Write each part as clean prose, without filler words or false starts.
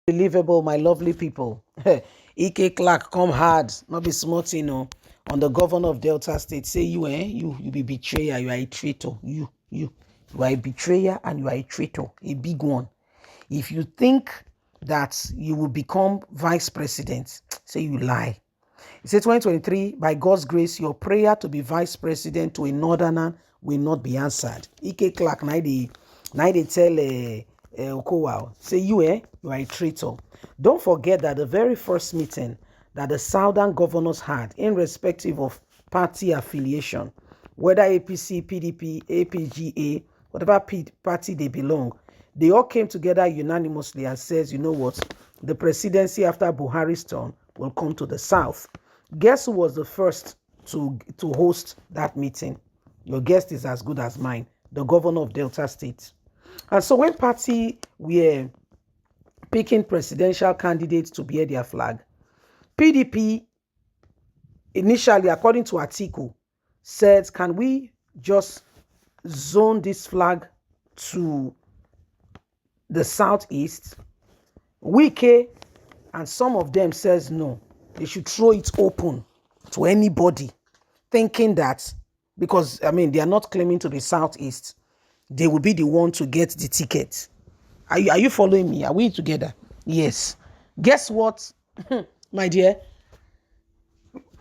Unbelievable, my lovely people. Ike Clark come hard, not be smart, on the governor of Delta State. Say you be betrayer, you are a traitor. You are a betrayer and you are a traitor, a big one. If you think that you will become vice president, say you lie. He said 2023, by God's grace, your prayer to be vice president to a northerner will not be answered. Ike Clark, now they tell Okowa, say you are a traitor. Don't forget that the very first meeting that the southern governors had, irrespective of party affiliation, whether APC, PDP, APGA, whatever party they belong, they all came together unanimously and says, you know what, the presidency after Buhari's turn will come to the south. Guess who was the first to host that meeting? Your guess is as good as mine, the governor of Delta State. And so when party were picking presidential candidates to bear their flag, PDP initially, according to Atiku, said, can we just zone this flag to the southeast? Wike and some of them says no, they should throw it open to anybody, thinking that because they are not claiming to be southeast, they will be the one to get the ticket. Are you following me? Are we together? Yes. Guess what, my dear?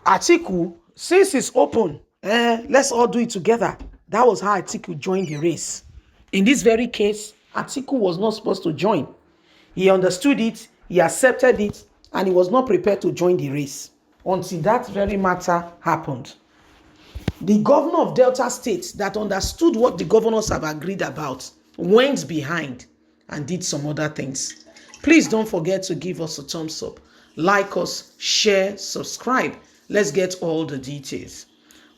Atiku, since it's open, let's all do it together. That was how Atiku joined the race. In this very case, Atiku was not supposed to join. He understood it, he accepted it, and he was not prepared to join the race until that very matter happened. The governor of Delta State that understood what the governors have agreed about went behind and did some other things. Please don't forget to give us a thumbs up, like us, share, subscribe. Let's get all the details.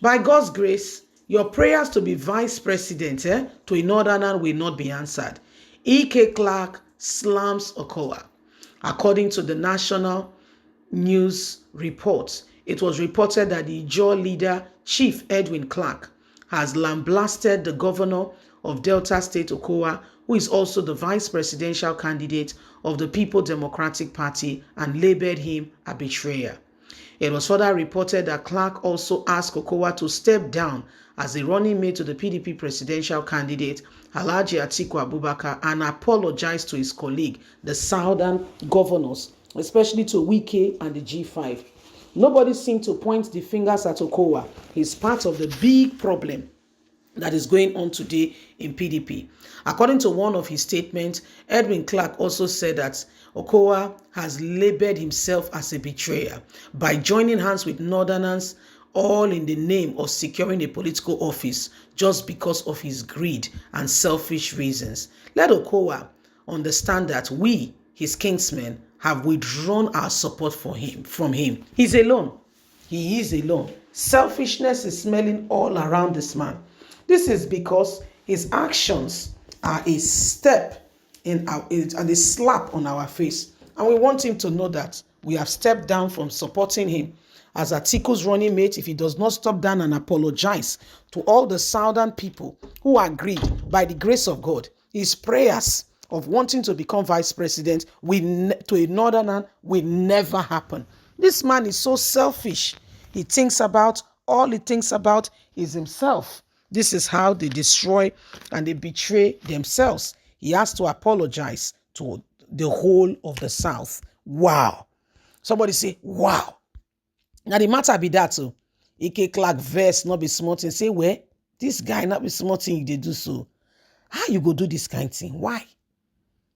By God's grace, your prayers to be vice president to a northerner will not be answered. E.K. Clark slams Okowa. According to the national news reports, it was reported that the Ijaw leader, Chief Edwin Clark, has lambasted the governor of Delta State, Okowa, who is also the vice presidential candidate of the People Democratic Party, and labeled him a betrayer. It was further reported that Clark also asked Okowa to step down as a running mate to the PDP presidential candidate, Alhaji Atiku Abubakar, and apologized to his colleague, the southern governors, especially to Wike and the G5. Nobody seemed to point the fingers at Okowa. He's part of the big problem that is going on today in PDP. According to one of his statements, Edwin Clark also said that Okowa has labeled himself as a betrayer by joining hands with northerners, all in the name of securing a political office just because of his greed and selfish reasons. Let Okowa understand that we, his kinsmen, have withdrawn our support from him. He's alone. He is alone. Selfishness is smelling all around this man. This is because his actions are a step and a slap on our face. And we want him to know that we have stepped down from supporting him as Atiku's running mate if he does not step down and apologize to all the southern people who agreed by the grace of God. His prayers of wanting to become vice president to a northerner will never happen. This man is so selfish. All he thinks about is himself. This is how they destroy and they betray themselves. He has to apologize to the whole of the South. Wow. Somebody say, wow. Now the matter be that too. Ike Clark verse not be smarting. Say, where? This guy not be smarting, they do so. How you go do this kind of thing? Why?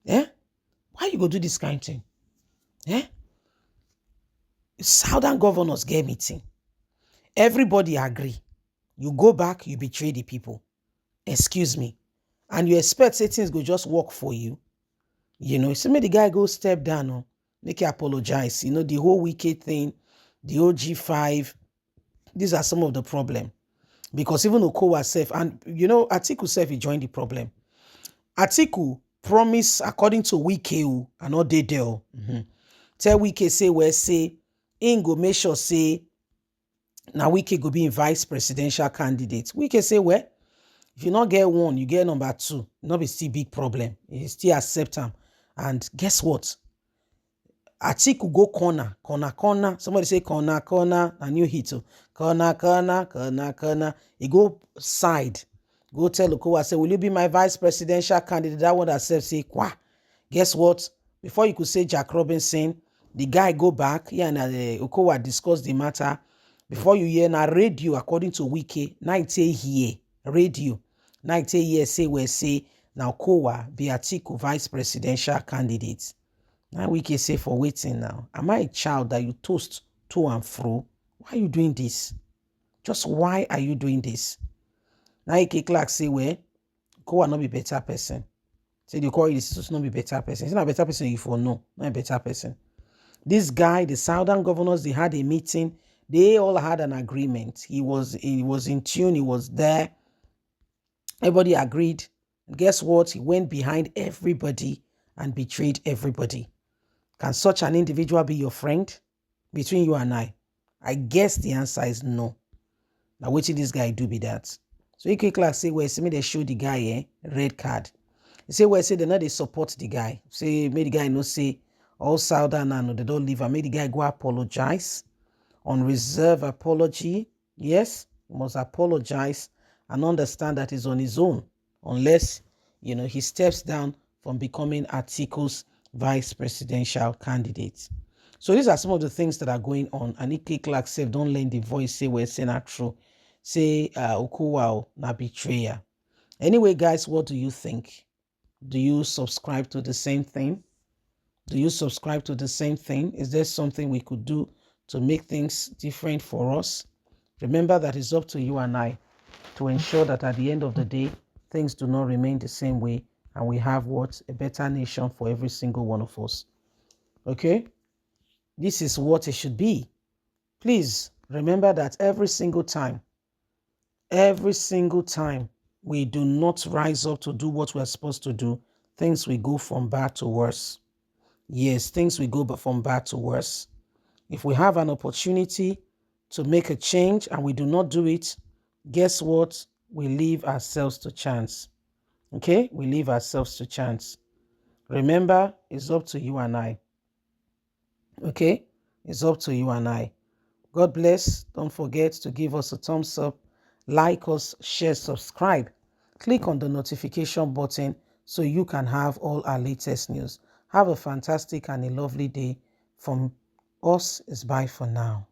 Why you go do this kind of thing? Southern governors get meeting. Everybody agree. You go back, you betray the people. Excuse me. And you expect say things go just work for you. So make the guy go step down, make you apologize. The whole wicked thing, the OG5, these are some of the problem. Because even Okowa self, and Atiku self, he joined the problem. Atiku promise, according to Wike, and not they do. Tell Wike say, in go make sure say, now Wike go be in vice presidential candidate. Wike say, if you not get one, you get number two. Not be still big problem. You still accept them. And guess what? Atiku go corner. Somebody say corner, a new hit. Corner. He go side. Go tell Okowa, say, will you be my vice presidential candidate? That one that said, say, kwa. Guess what? Before you could say Jack Robinson, the guy go back. Yeah, and Okowa discuss the matter. Before you hear na radio, according to Wiki, 90 here, radio. 90 here say now Okowa be Atiku vice presidential candidate. Now Wiki say for waiting now. Am I a child that you toast to and fro? Why are you doing this? Just why are you doing this? Now Ike Clark say, well, Okowa not be better person. Say the Okowa is not be better person. He's not a better person if you know, not a better person. This guy, the southern governors, they had a meeting. They all had an agreement. He was in tune. He was there. Everybody agreed. And guess what? He went behind everybody and betrayed everybody. Can such an individual be your friend? Between you and I guess the answer is no. Now, what did this guy do be that? So he quickly say, well, see me they show the guy red card. He say, well, say they know they support the guy. Say, make the guy no say all southern and they don't leave. And make the guy go apologize. On reserve apology. Yes, he must apologize and understand that he's on his own. Unless, he steps down from becoming Atiku's vice presidential candidate. So these are some of the things that are going on. And Ike Clark said, don't lend the voice, say, well, say not true. Say, Okowa na betrayer. Anyway, guys, what do you think? Do you subscribe to the same thing? Do you subscribe to the same thing? Is there something we could do to make things different for us? Remember that it's up to you and I to ensure that at the end of the day, things do not remain the same way and we have a better nation for every single one of us. Okay? This is what it should be. Please remember that every single time we do not rise up to do what we're supposed to do, things will go from bad to worse. Yes, things will go from bad to worse. If we have an opportunity to make a change and we do not do it, guess what? We leave ourselves to chance. Okay? We leave ourselves to chance. Remember, it's up to you and I. Okay? It's up to you and I. God bless. Don't forget to give us a thumbs up, like us, share, subscribe. Click on the notification button so you can have all our latest news. Have a fantastic and a lovely day. From us, it's bye for now.